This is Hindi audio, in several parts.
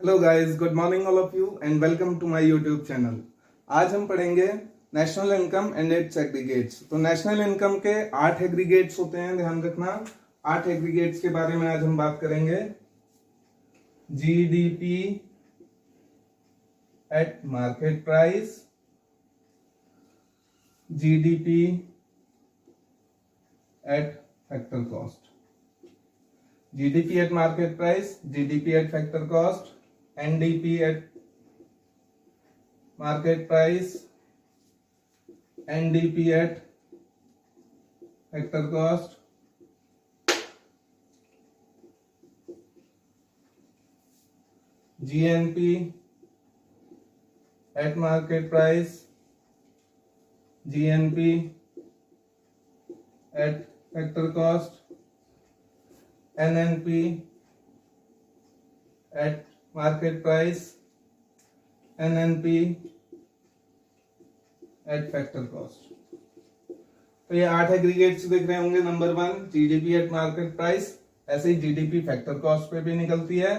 Hello guys, good morning all of you and welcome to my YouTube channel. आज हम पढ़ेंगे national income and its aggregates. तो नेशनल इनकम के 8 एग्रीगेट्स होते हैं, ध्यान रखना। 8 एग्रीगेट्स के बारे में आज हम बात करेंगे। GDP at market price, GDP at factor cost, GDP at market price, GDP at factor cost, NDP at market price, NDP at factor cost, GNP eight market price, GNP eight factor cost, NNP eight market price, NNP at factor cost. तो ये 8 एग्रीगेट्स दिख रहे होंगे। Number 1 GDP at market price, ऐसे ही जीडीपी फैक्टर कॉस्ट पे भी निकलती है।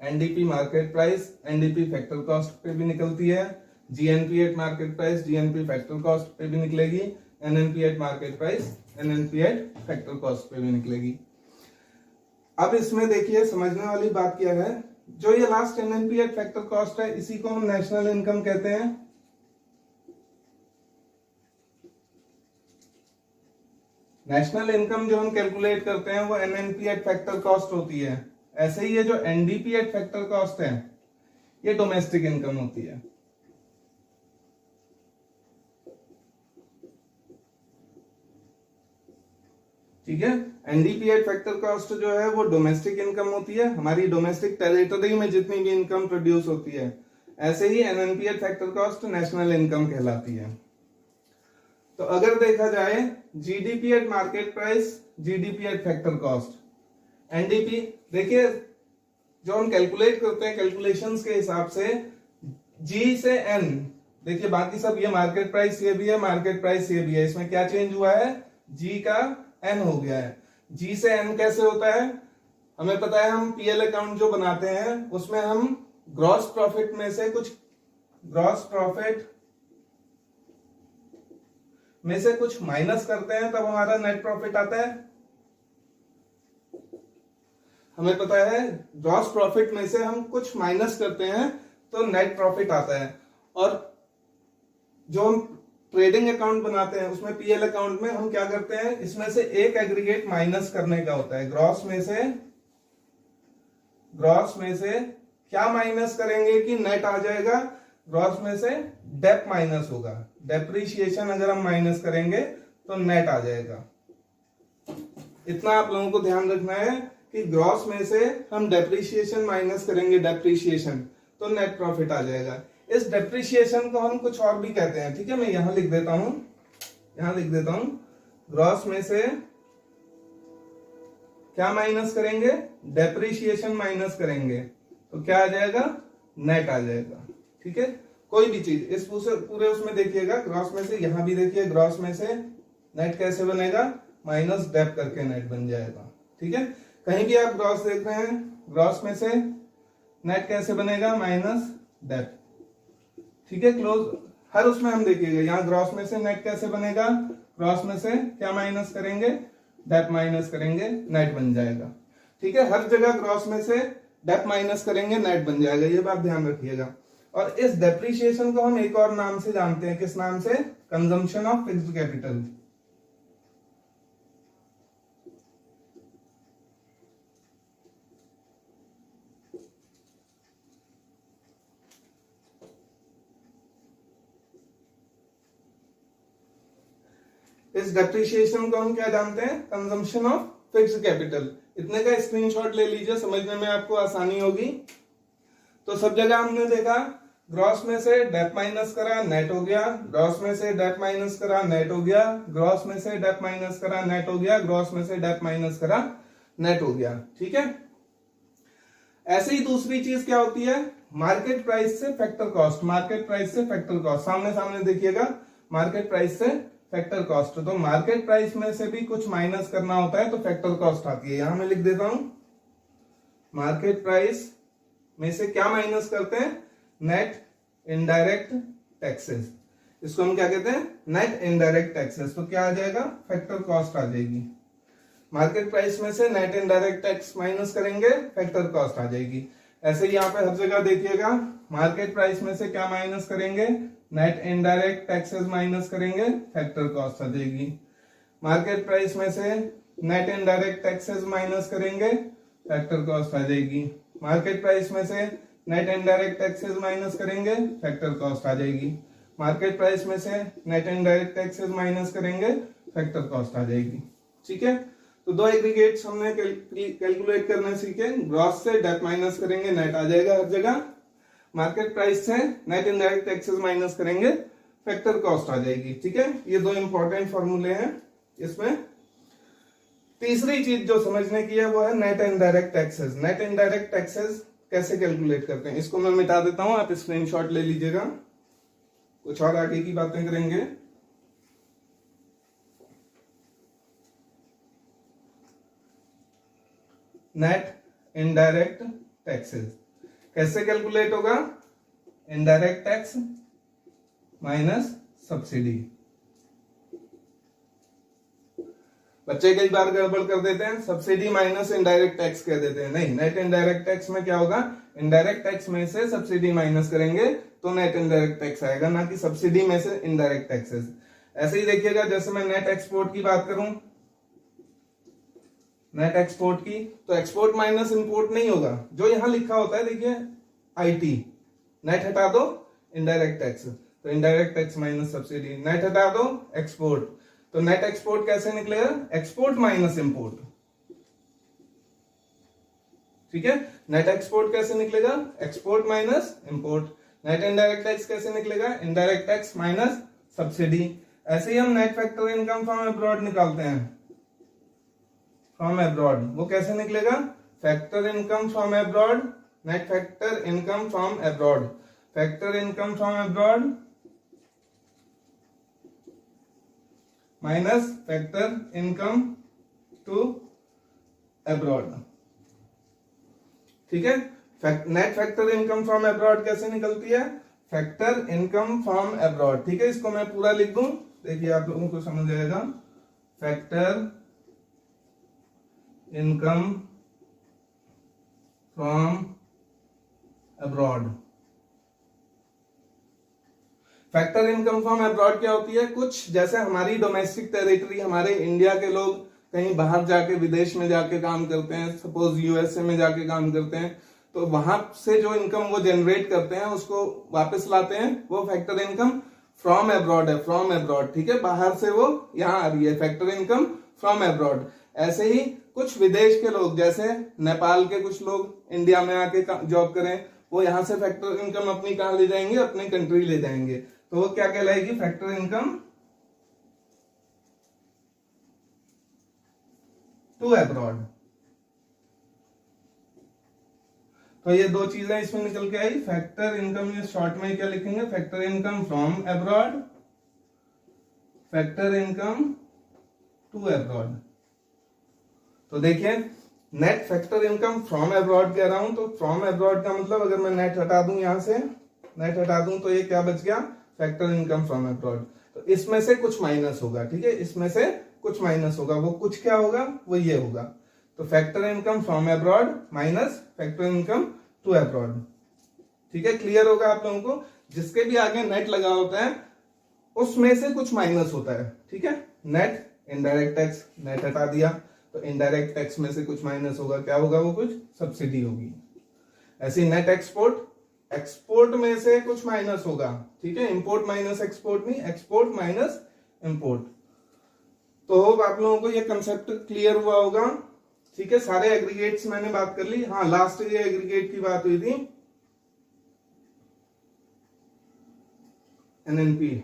NDP market price, NDP factor cost पे भी निकलती है। GNP eight market price, GNP factor cost पे भी निकलेगी। NNP eight market price, NNP at factor cost पे भी निकलेगी। अब इसमें देखिए, समझने वाली बात क्या है, जो ये last NNP at factor cost है, इसी को हम नेशनल इनकम कहते हैं। नेशनल इनकम जो हम कैलकुलेट करते हैं वो एनएनपी एट फैक्टर कॉस्ट होती है। ऐसे ही ये जो एनडीपी एट फैक्टर कॉस्ट है, ये डोमेस्टिक इनकम होती है। ठीक है, एनडीपी एट फैक्टर कॉस्ट जो है वो डोमेस्टिक इनकम होती है, हमारी डोमेस्टिक टेरिटरी में जितनी भी इनकम प्रोड्यूस होती है। ऐसे ही NNP at factor cost national income कहलाती है। तो अगर देखा जाए GDP at market price, GDP at factor cost, NDP, देखिए जो हम कैलकुलेट करते हैं कैलकुलेशंस के हिसाब से जी से एन, देखिए बाकी सब ये मार्केट प्राइस ये भी है, मार्केट प्राइस ये भी है, इसमें क्या चेंज हुआ है, जी का एन हो गया है। जी से एन कैसे होता है, हमें पता है, हम पीएल अकाउंट जो बनाते हैं उसमें हम ग्रॉस प्रॉफिट में से कुछ, ग्रॉस प्रॉफिट में से कुछ माइनस करते हैं, तब हमारा नेट प्रॉफिट आता है। हमें पता है ग्रॉस प्रॉफिट में से हम कुछ माइनस करते हैं तो नेट प्रॉफिट आता है। और जो हम ट्रेडिंग अकाउंट बनाते हैं उसमें पीएल अकाउंट में हम क्या करते हैं, इसमें से एक एग्रीगेट माइनस करने का होता है। ग्रॉस में से क्या माइनस करेंगे कि नेट आ जाएगा, ग्रॉस में से डेप माइनस होगा, डेप्रिशिएशन अगर हम माइनस करेंगे तो नेट आ जाएगा। इतना आप लोगों को ध्यान रखना है कि ग्रॉस में से हम डेप्रिशिएशन माइनस करेंगे, डेप्रिशिएशन, तो नेट प्रॉफिट आ जाएगा। इस डेप्रिशिएशन को हम कुछ और भी कहते हैं। ठीक है, मैं यहां लिख देता हूं, ग्रॉस में से क्या माइनस करेंगे, डेप्रिशिएशन माइनस करेंगे, तो क्या आ जाएगा, नेट आ जाएगा। ठीक है, कोई भी चीज इस पूरे उसमें देखिएगा, ग्रॉस में से, यहां भी देखिए ग्रॉस में से नेट कैसे बनेगा, माइनस डेप करके नेट बन जाएगा। ठीक है, कहीं भी आप ग्रॉस देख रहे हैं, ग्रॉस में से नेट कैसे बनेगा, माइनस डेप। ठीक है, क्लोज हर उसमें हम देखिएगा, यहां ग्रॉस में से नेट कैसे बनेगा, ग्रॉस में से क्या माइनस करेंगे, डेप माइनस करेंगे, नेट बन जाएगा। ठीक है, हर जगह ग्रॉस में से डेप माइनस करेंगे, नेट बन जाएगा, ये बात ध्यान रखिएगा। और इस डेप्रिशिएशन को हम एक और नाम से जानते हैं, किस नाम से, कंजम्पशन ऑफ फिक्स्ड कैपिटल। इस डेप्रिशिएशन को हम क्या जानते हैं, कंजम्पशन ऑफ फिक्स्ड कैपिटल। इतने का स्क्रीनशॉट ले लीजिए, समझने में आपको आसानी होगी। तो सब जगह हमने देखा, ग्रॉस में से डेप माइनस करा, नेट हो गया, ग्रॉस में से डेप माइनस करा, नेट हो गया, ग्रॉस में से डेप माइनस करा, नेट हो गया, ग्रॉस में से डेप माइनस करा, नेट हो गया। ठीक है, ऐसे ही दूसरी चीज क्या होती है, मार्केट प्राइस से फैक्टर कॉस्ट, मार्केट प्राइस से फैक्टर कॉस्ट, सामने सामने देखिएगा, मार्केट प्राइस से फैक्टर कॉस्ट। तो मार्केट प्राइस में से भी कुछ माइनस करना होता है तो फैक्टर कॉस्ट आती है। यहां मैं लिख देता हूं मार्केट प्राइस में से क्या माइनस करते हैं, नेट इनडायरेक्ट टैक्सेस। इसको हम क्या कहते हैं, नेट इनडायरेक्ट टैक्सेस। तो क्या आ जाएगा, फैक्टर कॉस्ट आ जाएगी। मार्केट प्राइस में से नेट इनडायरेक्ट टैक्स माइनस करेंगे, फैक्टर कॉस्ट आ जाएगी। ऐसे ही यहाँ पे हर जगह देखिएगा, मार्केट प्राइस में से क्या माइनस करेंगे, नेट इनडायरेक्ट टैक्सेस माइनस करेंगे, फैक्टर कॉस्ट आ जाएगी। मार्केट प्राइस में से नेट इनडायरेक्ट टैक्सेस माइनस करेंगे, फैक्टर कॉस्ट आ जाएगी। मार्केट प्राइस में से नेट इनडायरेक्ट टैक्सेस माइनस करेंगे, फैक्टर कॉस्ट आ जाएगी। मार्केट प्राइस में से नेट इनडायरेक्ट टैक्सेस माइनस करेंगे, फैक्टर कॉस्ट आ जाएगी। ठीक है, तो दो एग्रीगेट्स हमने कैलकुलेट करने सीखे। ग्रॉस से डेट माइनस करेंगे, नेट आ जाएगा हर जगह। मार्केट प्राइस से नेट इनडायरेक्ट टैक्सेस माइनस करेंगे, फैक्टर कॉस्ट आ जाएगी। ठीक है, ये दो इंपॉर्टेंट फॉर्मूले हैं इसमें। तीसरी चीज जो समझने की है वो है net indirect taxes. Net indirect taxes कैसे कैलकुलेट करते हैं, इसको मैं मिटा देता हूं, आप स्क्रीनशॉट ले लीजिएगा, कुछ और आगे की बातें करेंगे। नेट इनडायरेक्ट टैक्सेस कैसे कैलकुलेट होगा, इनडायरेक्ट टैक्स माइनस सब्सिडी। बच्चे कई बार गड़बड़ कर देते हैं, सब्सिडी माइनस इनडायरेक्ट टैक्स कह देते हैं। नहीं, नेट इनडायरेक्ट टैक्स में क्या होगा, इनडायरेक्ट टैक्स में से सब्सिडी माइनस करेंगे तो नेट इनडायरेक्ट टैक्स आएगा, ना कि सब्सिडी में से इनडायरेक्ट टैक्सेस। ऐसे ही देखिएगा, जैसे मैं नेट एक्सपोर्ट की बात करूं, नेट एक्सपोर्ट की, तो एक्सपोर्ट माइनस इंपोर्ट नहीं होगा। जो यहां लिखा होता है देखिए आईटी, नेट हटा दो इनडायरेक्ट टैक्स, तो indirect tax minus subsidy. Net हटा दो एक्सपोर्ट, तो नेट एक्सपोर्ट कैसे निकलेगा, एक्सपोर्ट माइनस इंपोर्ट। ठीक है, नेट एक्सपोर्ट कैसे निकलेगा, export minus import. Net indirect tax कैसे निकलेगा, इनडायरेक्ट टैक्स माइनस सब्सिडी। ऐसे ही हम net factor income from abroad निकालते हैं, फ्रॉम अब्रॉड। वो कैसे निकलेगा, factor income from abroad, net factor income from abroad. Factor income from abroad minus factor income to abroad. ठीक है, net factor income from abroad कैसे निकलती है, फैक्टर इनकम फ्रॉम अब्रॉड। ठीक है, इसको मैं पूरा लिख दूं, देखिए आप लोगों को समझ आएगा। Factor income from abroad. Factor income from abroad क्या होती है, कुछ जैसे हमारी डोमेस्टिक टेरिटरी, हमारे इंडिया के लोग कहीं बाहर जाके विदेश में जाके काम करते हैं, सपोज यूएसए में जाके काम करते हैं, तो वहां से जो इनकम वो जनरेट करते हैं उसको वापस लाते हैं, वो फैक्टर इनकम फ्रॉम अब्रॉड है, फ्रॉम अब्रॉड। ठीक है, बाहर से वो यहां आ रही है, फैक्टर इनकम फ्रॉम अब्रॉड। ऐसे ही कुछ विदेश के लोग, जैसे नेपाल के कुछ लोग इंडिया में आके जॉब करें, वो यहां से फैक्टर इनकम अपनी कहां ले जाएंगे, अपने कंट्री ले जाएंगे, तो वो क्या कहलाएगी, फैक्टर इनकम टू अब्रॉड। तो ये दो चीजें इसमें निकल के आई। फैक्टर इनकम ये शॉर्ट में क्या लिखेंगे, factor income from abroad, factor income to abroad. तो देखिए, net factor income from abroad कह रहा हूं, तो फ्रॉम अब्रॉड का मतलब अगर मैं नेट हटा दूं, यहां से नेट हटा दूं, तो ये क्या बच गया, फैक्टर इनकम फ्रॉम अब्रॉड। तो इसमें से कुछ माइनस होगा। ठीक है, इसमें से कुछ माइनस होगा, वो कुछ क्या होगा, वो ये होगा। तो factor income from abroad minus factor income to abroad. ठीक है, क्लियर होगा आप लोगों को। जिसके भी आगे नेट लगा होता है उसमें से कुछ माइनस होता है। ठीक है, नेट इनडायरेक्ट टैक्स, नेट हटा दिया तो इनडायरेक्ट टैक्स में से कुछ माइनस होगा, क्या होगा, वो कुछ सब्सिडी होगी। ऐसे नेट एक्सपोर्ट, एक्सपोर्ट में से कुछ माइनस होगा। ठीक है, इंपोर्ट माइनस एक्सपोर्ट नहीं, एक्सपोर्ट माइनस इंपोर्ट। तो होप आप लोगों को ये कंसेप्ट क्लियर हुआ होगा। ठीक है, सारे एग्रीगेट्स मैंने बात कर ली। हाँ, लास्ट ये एग्रीगेट की बात हुई थी, एनएनपी।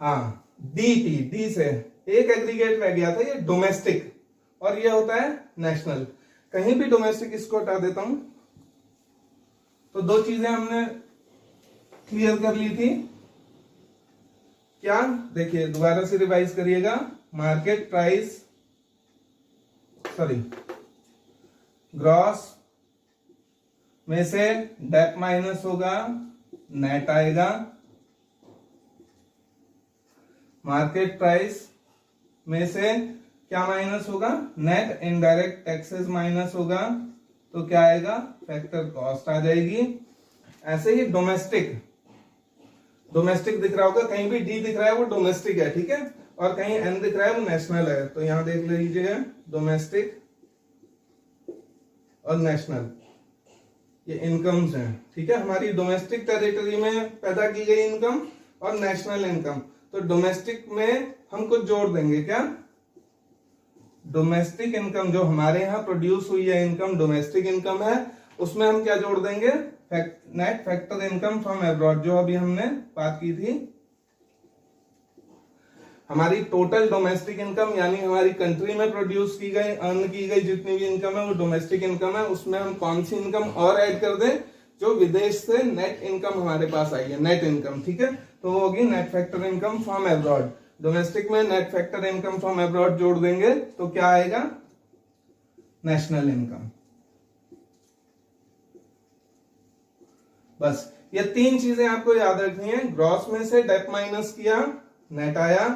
हाँ, डीटी, डी से एक एग्रीगेट रह गया था, ये डोमेस्टिक, और ये होता है नेशनल। कहीं भी डोमेस्टिक, इसको हटा देता हूं। तो दो चीजें हमने क्लियर कर ली थी। क्या, देखिए दोबारा से रिवाइज करिएगा। मार्केट प्राइस, सॉरी, ग्रॉस में से डेप माइनस होगा, नेट आएगा। मार्केट प्राइस में से क्या माइनस होगा, नेट इनडायरेक्ट टैक्सेस माइनस होगा, तो क्या आएगा, फैक्टर कॉस्ट आ जाएगी। ऐसे ही डोमेस्टिक दिख रहा होगा, कहीं भी डी दिख रहा है वो डोमेस्टिक है, ठीक है, और कहीं एन दिख रहा है वो नेशनल है, तो यहां देख लीजिए डोमेस्टिक और नेशनल, ये इनकम्स हैं, ठीक है। हमारी डोमेस्टिक टेरिटरी में पैदा की गई इनकम और नेशनल इनकम, तो डोमेस्टिक में हम कुछ जोड़ देंगे, क्या, डोमेस्टिक इनकम जो हमारे यहाँ प्रोड्यूस हुई है इनकम डोमेस्टिक इनकम है, उसमें हम क्या जोड़ देंगे, net factor income from abroad, जो अभी हमने बात की थी। हमारी टोटल डोमेस्टिक इनकम यानी हमारी कंट्री में प्रोड्यूस की गई, अर्न की गई जितनी भी इनकम है वो डोमेस्टिक इनकम है, उसमें हम कौन सी इनकम और ऐड कर दें, जो विदेश से नेट इनकम हमारे पास आई है, नेट इनकम, ठीक है, तो वो होगी net factor income from abroad. Domestic में net factor income from abroad जोड़ देंगे तो क्या आएगा, नेशनल इनकम। बस ये तीन चीजें आपको याद रखनी है। ग्रॉस में से डेप माइनस किया, नेट आया।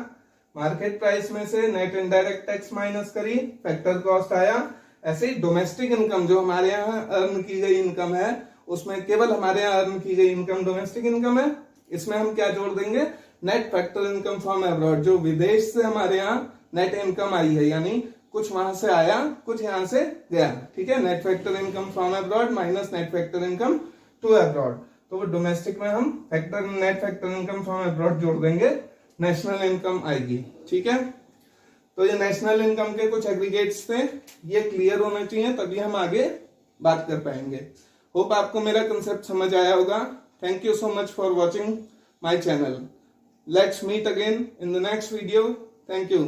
मार्केट प्राइस में से नेट इनडायरेक्ट टैक्स माइनस करी, फैक्टर कॉस्ट आया। ऐसे ही डोमेस्टिक इनकम जो हमारे यहाँ अर्न की गई इनकम है, उसमें केवल हमारे यहाँ अर्न की गई इनकम डोमेस्टिक इनकम है, इसमें हम क्या जोड़ देंगे, net factor income from abroad, जो विदेश से हमारे यहाँ नेट इनकम आई है, यानी कुछ वहां से आया कुछ यहां से गया, ठीक है। Net factor income from abroad minus net factor income to abroad, तो वो डोमेस्टिक में हम net factor income from abroad जोड़ देंगे, नेशनल इनकम आएगी, ठीक है। तो ये नेशनल इनकम के कुछ एग्रीगेट्स थे, ये क्लियर होना चाहिए, तभी हम आगे बात कर पाएंगे। होप आपको मेरा कंसेप्ट समझ आया होगा। Thank you so much for watching my channel. Let's meet again in the next video. Thank you.